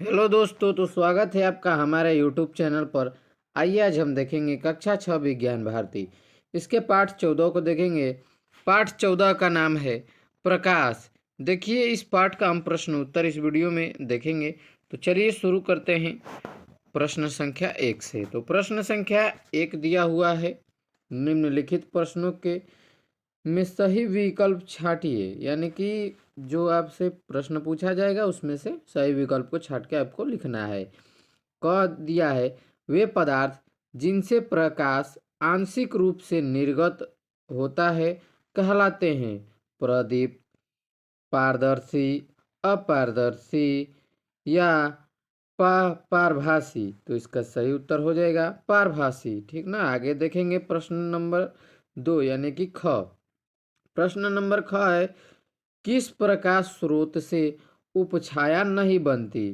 Hello दोस्तों, तो स्वागत है आपका हमारे यूट्यूब चैनल पर। आइए आज हम देखेंगे कक्षा 6 विज्ञान भारती। इसके पाठ 14 को देखेंगे। पाठ 14 का नाम है प्रकाश। देखिए, इस पाठ का हम प्रश्न उत्तर इस वीडियो में देखेंगे। तो चलिए शुरू करते हैं प्रश्न संख्या 1 से। तो प्रश्न संख्या 1 दिया हुआ है, निम्नलिखित प्रश्नों के में सही विकल्प छांटिए। यानी कि जो आपसे प्रश्न पूछा जाएगा उसमें से सही विकल्प को छांट के आपको लिखना है। क दिया है, वे पदार्थ जिनसे प्रकाश आंशिक रूप से निर्गत होता है कहलाते हैं प्रदीप, पारदर्शी, अपारदर्शी या पारभासी। तो इसका सही उत्तर हो जाएगा पारभासी। ठीक ना। आगे देखेंगे प्रश्न नंबर 2 यानी कि ख। प्रश्न नंबर ख है, किस प्रकाश स्रोत से उपछाया नहीं बनती?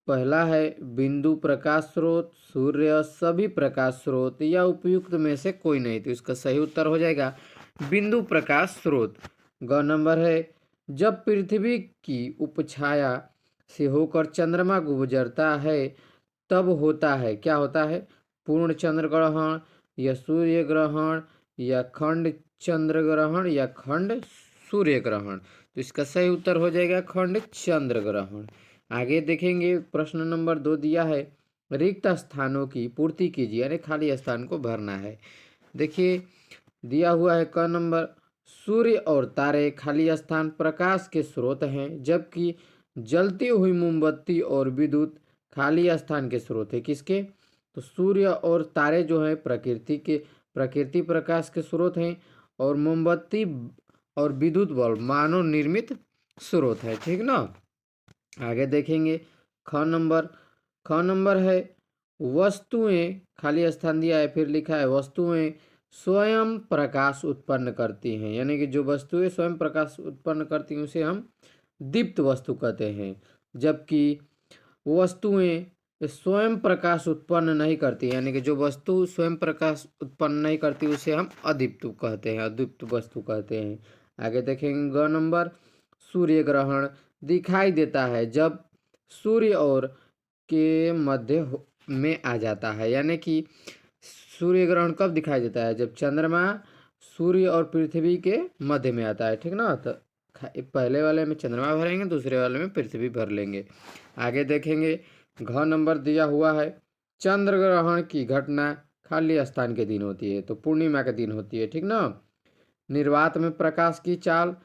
पहला है बिंदु प्रकाश स्रोत, सूर्य, सभी प्रकाश स्रोत या उपयुक्त में से कोई नहीं। तो इसका सही उत्तर हो जाएगा बिंदु प्रकाश स्रोत। ग नंबर है, जब पृथ्वी की उपछाया से होकर चंद्रमा गुजरता है तब होता है, क्या होता है? पूर्ण चंद्र ग्रहण या सूर्य ग्रहण या खंड चंद्र ग्रहण या खंड सूर्य ग्रहण। तो इसका सही उत्तर हो जाएगा खंड चंद्र ग्रहण। आगे देखेंगे प्रश्न नंबर 2 दिया है, रिक्त स्थानों की पूर्ति कीजिए, यानी खाली स्थान को भरना है। देखिए दिया हुआ है क नंबर, सूर्य और तारे खाली स्थान प्रकाश के स्रोत हैं, जबकि जलती हुई मोमबत्ती और विद्युत खाली स्थान के स्रोत है। किसके? तो सूर्य और तारे जो है प्रकृति प्रकाश के स्रोत हैं, और मोमबत्ती और विद्युत बल्ब मानव निर्मित स्रोत है। ठीक ना। आगे देखेंगे ख नंबर है, वस्तुएं खाली स्थान दिया है, फिर लिखा है वस्तुएं स्वयं प्रकाश उत्पन्न करती हैं। यानी कि जो वस्तुएं स्वयं प्रकाश उत्पन्न करती हैं उसे हम दीप्त वस्तु कहते हैं, जबकि वस्तुएं स्वयं प्रकाश उत्पन्न नहीं करती, यानी कि जो वस्तु स्वयं प्रकाश उत्पन्न नहीं करती उसे हम अदीप्त कहते हैं, अदीप्त वस्तु कहते हैं। आगे देखेंगे ग नंबर, सूर्य ग्रहण दिखाई देता है जब सूर्य और के मध्य में आ जाता है। यानी कि सूर्य ग्रहण कब दिखाई देता है? जब चंद्रमा सूर्य और पृथ्वी के मध्य में आता है। ठीक ना। तो पहले वाले में चंद्रमा भरेंगे, दूसरे वाले में पृथ्वी भर लेंगे। आगे देखेंगे घ नंबर दिया हुआ है, चंद्र ग्रहण की घटना खाली स्थान के दिन होती है, तो पूर्णिमा के दिन होती है। ठीक ना। निर्वात में प्रकाश की चाल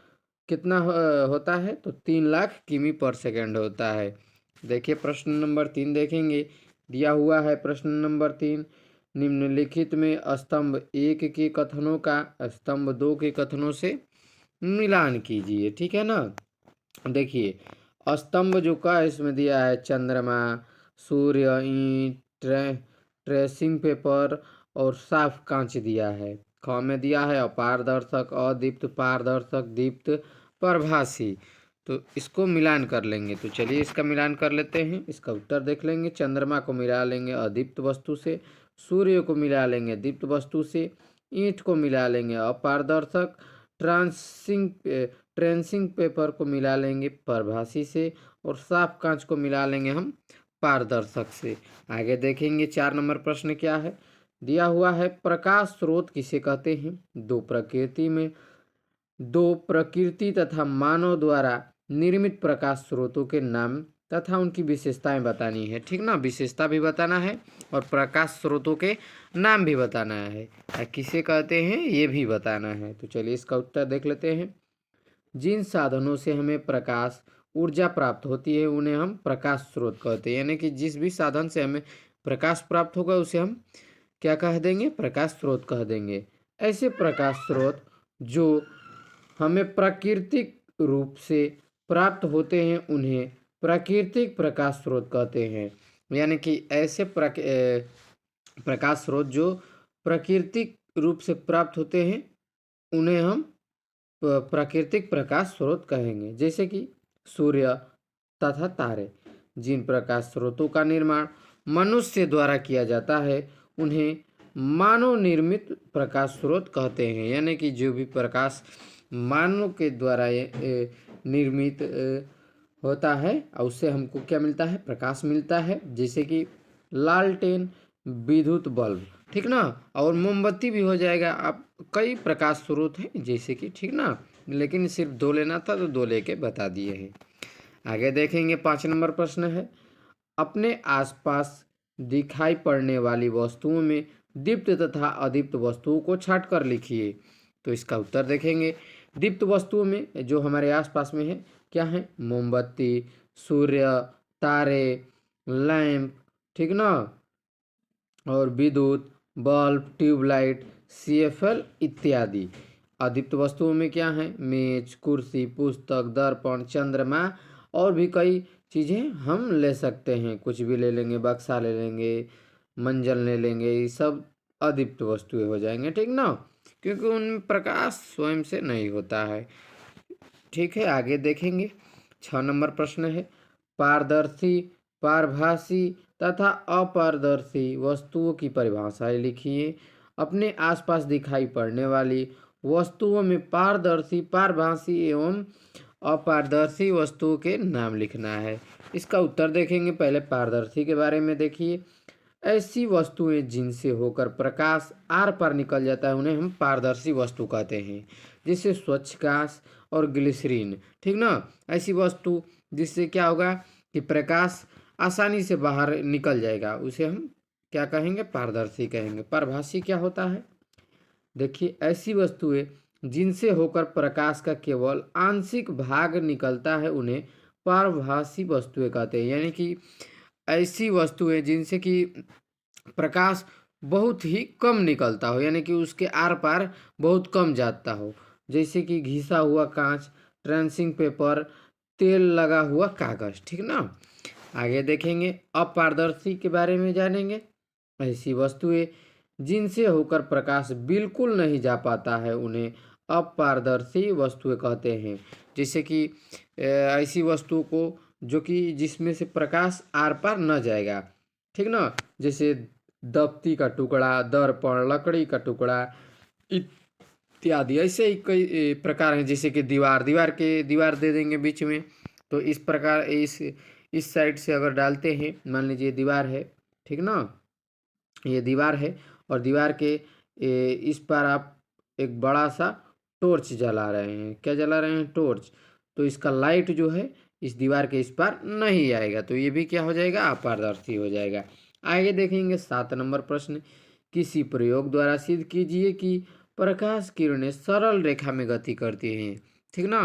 कितना होता है? तो 3 लाख किमी पर सेकेंड होता है। देखिए प्रश्न नंबर 3 देखेंगे। दिया हुआ है प्रश्न नंबर 3, निम्नलिखित में स्तंभ 1 के कथनों का स्तंभ 2 के कथनों से मिलान कीजिए। ठीक है ना। देखिए स्तंभ जो का इसमें दिया है चंद्रमा, सूर्य, ईंट, ट्रेसिंग पेपर और साफ कांच दिया है। ख में दिया है अपारदर्शक, अदीप्त, पारदर्शक, दीप्त, प्रभासी। तो इसको मिलान कर लेंगे। तो चलिए इसका मिलान कर लेते हैं। इसका उत्तर देख लेंगे। चंद्रमा को मिला लेंगे अदीप्त वस्तु से, सूर्य को मिला लेंगे दीप्त वस्तु से, ईंट को मिला लेंगे अपारदर्शक, ट्रेसिंग पेपर को मिला लेंगे प्रभासी से, और साफ कांच को मिला लेंगे हम पारदर्शक से। आगे देखेंगे 4 नंबर प्रश्न क्या है। दिया हुआ है, प्रकाश स्रोत किसे कहते हैं? दो प्रकृति तथा मानव द्वारा निर्मित प्रकाश स्रोतों के नाम तथा उनकी विशेषताएं बतानी है। ठीक ना। विशेषता भी बताना है और प्रकाश स्रोतों के नाम भी बताना है, किसे कहते हैं ये भी बताना है। तो चलिए इसका उत्तर देख लेते हैं। जिन साधनों से हमें प्रकाश ऊर्जा प्राप्त होती है उन्हें हम प्रकाश स्रोत कहते हैं। यानी कि जिस भी साधन से हमें प्रकाश प्राप्त होगा उसे हम क्या कह देंगे? प्रकाश स्रोत कह देंगे। ऐसे प्रकाश स्रोत जो हमें प्राकृतिक रूप से प्राप्त होते हैं उन्हें प्राकृतिक प्रकाश स्रोत कहते हैं। यानी कि ऐसे प्रकाश स्रोत जो प्राकृतिक रूप से प्राप्त होते हैं उन्हें हम प्राकृतिक प्रकाश स्रोत कहेंगे। जैसे कि सूर्य तथा तारे। जिन प्रकाश स्रोतों का निर्माण मनुष्य द्वारा किया जाता है उन्हें मानव निर्मित प्रकाश स्रोत कहते हैं। यानी कि जो भी प्रकाश मानव के द्वारा निर्मित होता है और उससे हमको क्या मिलता है, प्रकाश मिलता है, जैसे कि लालटेन, विद्युत बल्ब, ठीक ना। और मोमबत्ती भी हो जाएगा। आप कई प्रकाश स्रोत हैं जैसे कि, ठीक ना, लेकिन सिर्फ दो लेना था तो दो लेके बता दिए हैं। आगे देखेंगे 5 नंबर प्रश्न है, अपने आसपास दिखाई पड़ने वाली वस्तुओं में दीप्त तथा अदीप्त वस्तुओं को छांट कर लिखिए। तो इसका उत्तर देखेंगे। दीप्त वस्तुओं में जो हमारे आसपास में है क्या है, मोमबत्ती, सूर्य, तारे, लैंप, ठीक ना, और विद्युत बल्ब, ट्यूबलाइट, सीएफएल इत्यादि। अदीप्त वस्तुओं में क्या है, मेज, कुर्सी, पुस्तक, दर्पण, चंद्रमा और भी कई चीज़ें हम ले सकते हैं। कुछ भी ले लेंगे, बक्सा ले लेंगे, मंजन ले लेंगे, ये सब अदीप्त वस्तुएं हो जाएंगे, ठीक ना, क्योंकि उनमें प्रकाश स्वयं से नहीं होता है। ठीक है, आगे देखेंगे 6 नंबर प्रश्न है, पारदर्शी, पारभासी तथा अपारदर्शी वस्तुओं की परिभाषाएं लिखिए। अपने आसपास दिखाई पड़ने वाली वस्तुओं में पारदर्शी, पारभासी एवं अपारदर्शी वस्तुओं के नाम लिखना है। इसका उत्तर देखेंगे। पहले पारदर्शी के बारे में देखिए, ऐसी वस्तुएं जिनसे होकर प्रकाश आर पार निकल जाता है उन्हें हम पारदर्शी वस्तु कहते हैं, जैसे स्वच्छ कांच और ग्लिसरीन, ठीक ना। ऐसी वस्तु जिससे क्या होगा कि प्रकाश आसानी से बाहर निकल जाएगा, उसे हम क्या कहेंगे, पारदर्शी कहेंगे। पारभासी क्या होता है, देखिए, ऐसी वस्तुएं जिनसे होकर प्रकाश का केवल आंशिक भाग निकलता है उन्हें पारभासी वस्तुएं कहते हैं। यानी कि ऐसी वस्तुएं जिनसे कि प्रकाश बहुत ही कम निकलता हो, यानी कि उसके आर पार बहुत कम जाता हो, जैसे कि घिसा हुआ कांच, ट्रांसिंग पेपर, तेल लगा हुआ कागज, ठीक ना। आगे देखेंगे, अपारदर्शी के बारे में जानेंगे। ऐसी वस्तुएं जिनसे होकर प्रकाश बिल्कुल नहीं जा पाता है उन्हें अपारदर्शी वस्तुएं कहते हैं। जैसे कि ऐसी वस्तुओं को जो कि जिसमें से प्रकाश आर पार न जाएगा, ठीक ना, जैसे दफ्ती का टुकड़ा, दर्पण, लकड़ी का टुकड़ा इत्यादि। ऐसे ही कई प्रकार हैं, जैसे कि दीवार दे देंगे बीच में, तो इस प्रकार इस साइड से अगर डालते हैं, मान लीजिए दीवार है, ठीक ना, ये दीवार है और दीवार के इस पर आप एक बड़ा सा टॉर्च जला रहे हैं, क्या जला रहे हैं, टॉर्च, तो इसका लाइट जो है इस दीवार के इस पार नहीं आएगा, तो ये भी क्या हो जाएगा, अपारदर्शी हो जाएगा। आगे देखेंगे 7 नंबर प्रश्न, किसी प्रयोग द्वारा सिद्ध कीजिए कि प्रकाश किरणें सरल रेखा में गति करती हैं, ठीक ना।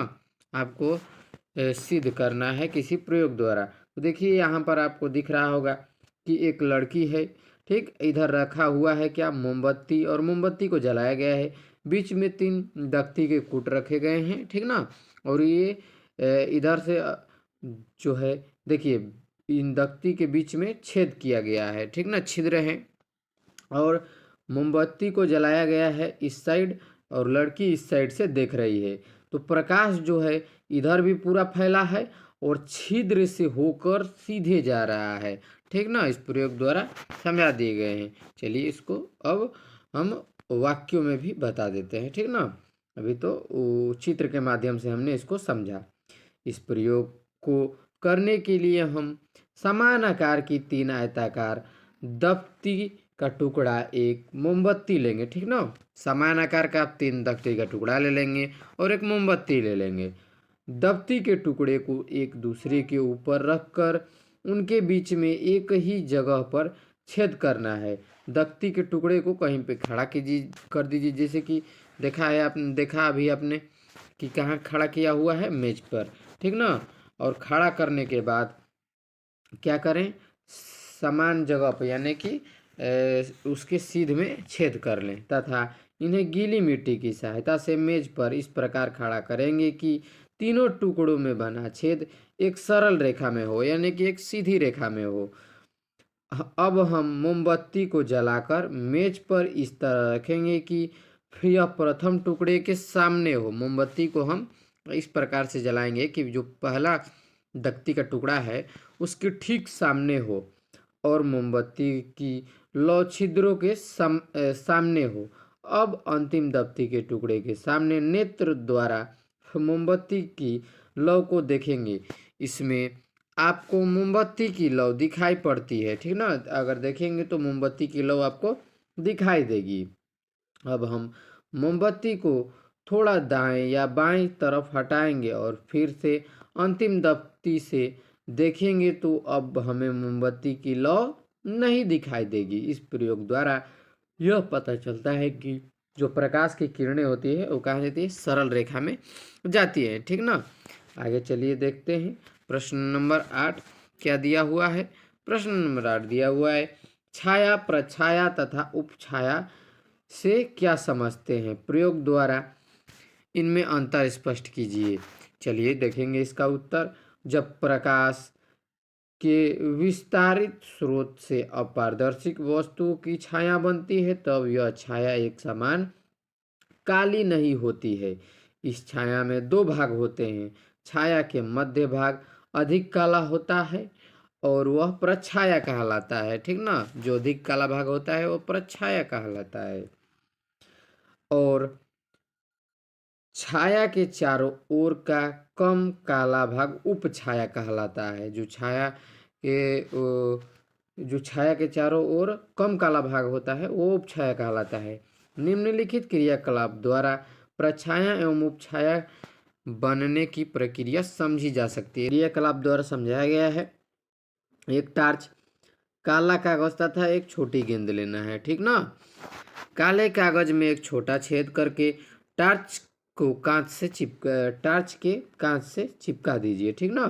आपको सिद्ध करना है किसी प्रयोग द्वारा। तो देखिए यहाँ पर आपको दिख रहा होगा कि एक लड़की है, ठीक, इधर रखा हुआ है क्या, मोमबत्ती, और मोमबत्ती को जलाया गया है, बीच में 3 दख्ती के कूट रखे गए हैं, ठीक ना। और ये इधर से जो है, देखिए इन दख्ती के बीच में छेद किया गया है, ठीक ना, छिद्र हैं, और मोमबत्ती को जलाया गया है इस साइड और लड़की इस साइड से देख रही है। तो प्रकाश जो है इधर भी पूरा फैला है और छिद्र से होकर सीधे जा रहा है, ठीक ना। इस प्रयोग द्वारा समझा दिए गए हैं। चलिए इसको अब हम वाक्यों में भी बता देते हैं, ठीक ना। अभी तो चित्र के माध्यम से हमने इसको समझा। इस प्रयोग को करने के लिए हम समान आकार की 3 आयताकार दफ्ती का टुकड़ा, एक मोमबत्ती लेंगे, ठीक ना। समान आकार का आप 3 दफ्ती का टुकड़ा ले लेंगे और एक मोमबत्ती ले लेंगे। दफ्ती के टुकड़े को एक दूसरे के ऊपर रखकर उनके बीच में एक ही जगह पर छेद करना है। दफ्ती के टुकड़े को कहीं पे खड़ा कीजिए, कर दीजिए, जैसे कि देखा है आपने, देखा अभी आपने कि कहाँ खड़ा किया हुआ है, मेज पर, ठीक ना। और खड़ा करने के बाद क्या करें, समान जगह पर यानी कि उसके सीध में छेद कर लें तथा इन्हें गीली मिट्टी की सहायता से मेज पर इस प्रकार खड़ा करेंगे कि तीनों टुकड़ों में बना छेद एक सरल रेखा में हो, यानी कि एक सीधी रेखा में हो। अब हम मोमबत्ती को जलाकर मेज पर इस तरह रखेंगे कि यह प्रथम टुकड़े के सामने हो। मोमबत्ती को हम इस प्रकार से जलाएंगे कि जो पहला दख्ती का टुकड़ा है उसके ठीक सामने हो और मोमबत्ती की लौ छिद्रों के सामने हो। अब अंतिम दफ्ती के टुकड़े के सामने नेत्र द्वारा मोमबत्ती की लौ को देखेंगे। इसमें आपको मोमबत्ती की लौ दिखाई पड़ती है, ठीक ना। अगर देखेंगे तो मोमबत्ती की लौ आपको दिखाई देगी। अब हम मोमबत्ती को थोड़ा दाएं या बाएं तरफ हटाएंगे और फिर से अंतिम दफ्ती से देखेंगे तो अब हमें मोमबत्ती की लौ नहीं दिखाई देगी। इस प्रयोग द्वारा यह पता चलता है कि जो प्रकाश की किरणें होती है वो कहाँ जाती है, सरल रेखा में जाती है, ठीक ना। आगे चलिए देखते हैं प्रश्न नंबर 8 क्या दिया हुआ है। प्रश्न नंबर 8 दिया हुआ है, छाया, प्रछाया तथा उपछाया से क्या समझते हैं, प्रयोग द्वारा इनमें अंतर स्पष्ट कीजिए। चलिए देखेंगे इसका उत्तर। जब प्रकाश के विस्तारित स्रोत से अपारदर्शिक वस्तुओं की छाया बनती है तब यह छाया एक समान काली नहीं होती है। इस छाया में दो भाग होते हैं। छाया के मध्य भाग अधिक काला होता है और वह प्रछाया कहलाता है, ठीक ना। जो अधिक काला भाग होता है वह प्रछाया कहलाता है। और छाया के चारों ओर का कम काला भाग उपछाया कहलाता है। जो छाया के चारों ओर कम काला भाग होता है वो उपछाया कहलाता है। निम्नलिखित क्रियाकलाप द्वारा प्रछाया एवं उपछाया बनने की प्रक्रिया समझी जा सकती है। क्रियाकलाप द्वारा समझाया गया है। एक टार्च, काला कागज तथा एक छोटी गेंद लेना है, ठीक ना। काले कागज में एक छोटा छेद करके टार्च के कांच से चिपका दीजिए, ठीक ना।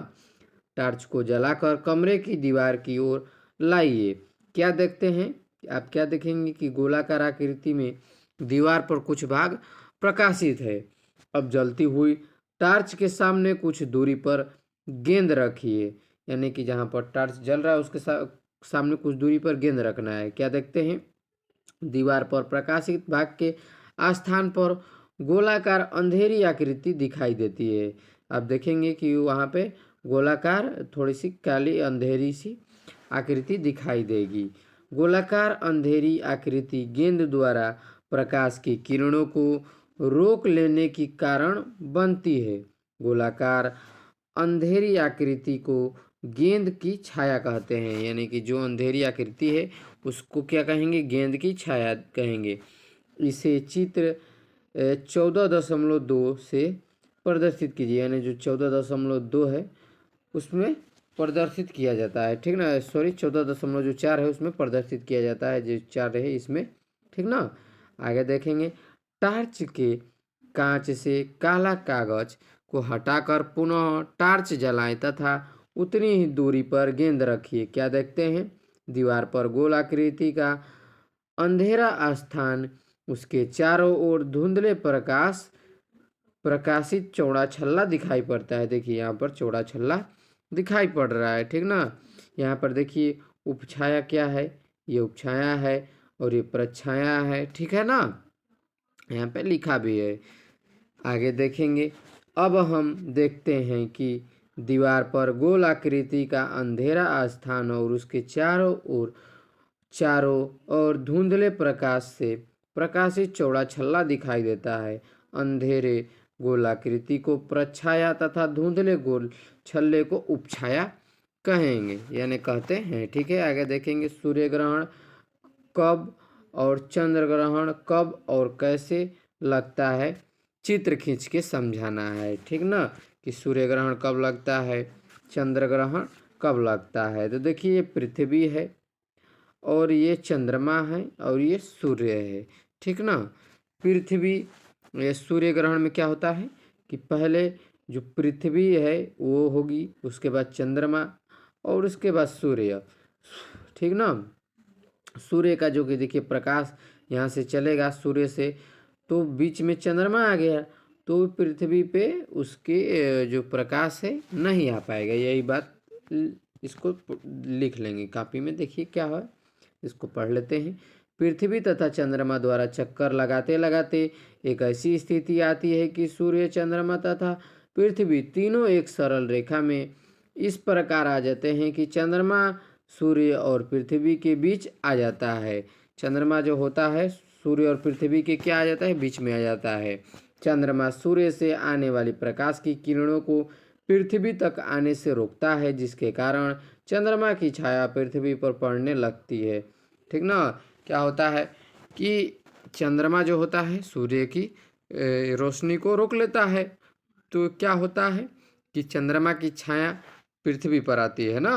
टार्च को जलाकर कमरे की दीवार की ओर लाइए। क्या देखते हैं, आप क्या देखेंगे कि गोलाकार आकृति में दीवार पर कुछ भाग प्रकाशित है। अब जलती हुई टार्च के सामने कुछ दूरी पर गेंद रखिए, यानी कि जहाँ पर टार्च जल रहा है उसके सामने कुछ दूरी पर गेंद रखना है। क्या देखते हैं, दीवार पर प्रकाशित भाग के स्थान पर गोलाकार अंधेरी आकृति दिखाई देती है। आप देखेंगे कि वहाँ पे गोलाकार थोड़ी सी काली अंधेरी सी आकृति दिखाई देगी। गोलाकार अंधेरी आकृति गेंद द्वारा प्रकाश की किरणों को रोक लेने के कारण बनती है। गोलाकार अंधेरी आकृति को गेंद की छाया कहते हैं, यानी कि जो अंधेरी आकृति है उसको क्या कहेंगे, गेंद की छाया कहेंगे। इसे चित्र 14.2 से प्रदर्शित कीजिए, यानी जो 14.2 है उसमें प्रदर्शित किया जाता है, ठीक ना। सॉरी 14.4 है उसमें प्रदर्शित किया जाता है, जो 4 है इसमें, ठीक ना। आगे देखेंगे, टार्च के कांच से काला कागज को हटाकर पुनः टार्च जलाएं तथा उतनी ही दूरी पर गेंद रखिए। क्या देखते हैं, दीवार पर गोलाकृति का अंधेरा स्थान, उसके चारों ओर धुंधले प्रकाशित चौड़ा छल्ला दिखाई पड़ता है। देखिए यहाँ पर चौड़ा छल्ला दिखाई पड़ रहा है, ठीक ना। यहाँ पर देखिए उपछाया क्या है, ये उपछाया है और ये प्रछाया है, ठीक है ना। यहाँ पे लिखा भी है। आगे देखेंगे, अब हम देखते हैं कि दीवार पर गोल आकृति का अंधेरा स्थान और उसके चारों ओर धुंधले प्रकाश से प्रकाशित चौड़ा छल्ला दिखाई देता है। अंधेरे गोलाकृति को प्रछाया तथा धुंधले गोल छल्ले को उपछाया कहेंगे, यानी कहते हैं, ठीक है। आगे देखेंगे, सूर्य ग्रहण कब और चंद्र ग्रहण कब और कैसे लगता है, चित्र खींच के समझाना है, ठीक ना। कि सूर्य ग्रहण कब लगता है, चंद्र ग्रहण कब लगता है। तो देखिए ये पृथ्वी है और ये चंद्रमा है और ये सूर्य है, ठीक ना। पृथ्वी, ये सूर्य ग्रहण में क्या होता है कि पहले जो पृथ्वी है वो होगी, उसके बाद चंद्रमा और उसके बाद सूर्य, ठीक ना। सूर्य का जो कि देखिए प्रकाश यहाँ से चलेगा सूर्य से, तो बीच में चंद्रमा आ गया तो पृथ्वी पे उसके जो प्रकाश है नहीं आ पाएगा। यही बात इसको लिख लेंगे कॉपी में। देखिए क्या है, इसको पढ़ लेते हैं। पृथ्वी तथा चंद्रमा द्वारा चक्कर लगाते लगाते एक ऐसी स्थिति आती है कि सूर्य, चंद्रमा तथा पृथ्वी तीनों एक सरल रेखा में इस प्रकार आ जाते हैं कि चंद्रमा सूर्य और पृथ्वी के बीच आ जाता है। चंद्रमा जो होता है सूर्य और पृथ्वी के क्या आ जाता है, बीच में आ जाता है। चंद्रमा सूर्य से आने वाली प्रकाश की किरणों को पृथ्वी तक आने से रोकता है, जिसके कारण चंद्रमा की छाया पृथ्वी पर पड़ने लगती है। ठीक ना। क्या होता है कि चंद्रमा जो होता है सूर्य की रोशनी को रोक लेता है, तो क्या होता है कि चंद्रमा की छाया पृथ्वी पर आती है ना,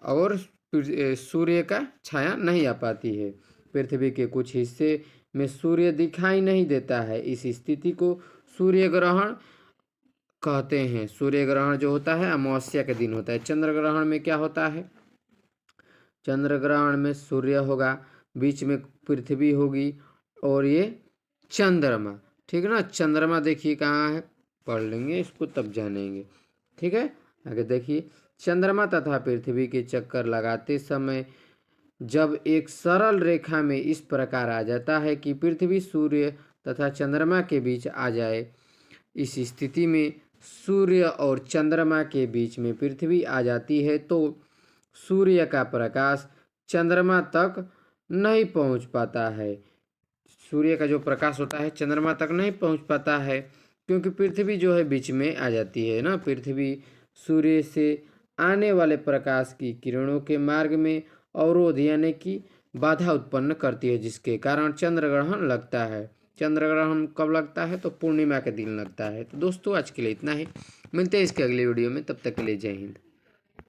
और सूर्य का छाया नहीं आ पाती है। पृथ्वी के कुछ हिस्से में सूर्य दिखाई नहीं देता है। इस स्थिति को सूर्य ग्रहण कहते हैं। सूर्य ग्रहण जो होता है अमावस्या के दिन होता है। चंद्र ग्रहण में क्या होता है, चंद्र ग्रहण में सूर्य होगा, बीच में पृथ्वी होगी और ये चंद्रमा। ठीक है ना। चंद्रमा देखिए कहाँ है, पढ़ लेंगे इसको तब जानेंगे। ठीक है। आगे देखिए, चंद्रमा तथा पृथ्वी के चक्कर लगाते समय जब एक सरल रेखा में इस प्रकार आ जाता है कि पृथ्वी सूर्य तथा चंद्रमा के बीच आ जाए, इस स्थिति में सूर्य और चंद्रमा के बीच में पृथ्वी आ जाती है, तो सूर्य का प्रकाश चंद्रमा तक नहीं पहुंच पाता है। सूर्य का जो प्रकाश होता है चंद्रमा तक नहीं पहुंच पाता है, क्योंकि पृथ्वी जो है बीच में आ जाती है ना। पृथ्वी सूर्य से आने वाले प्रकाश की किरणों के मार्ग में अवरोध यानी कि बाधा उत्पन्न करती है, जिसके कारण चंद्र ग्रहण लगता है। चंद्र ग्रहण कब लगता है, तो पूर्णिमा के दिन लगता है। तो दोस्तों आज के लिए इतना ही, मिलते हैं इसके अगले वीडियो में, तब तक के लिए जय हिंद।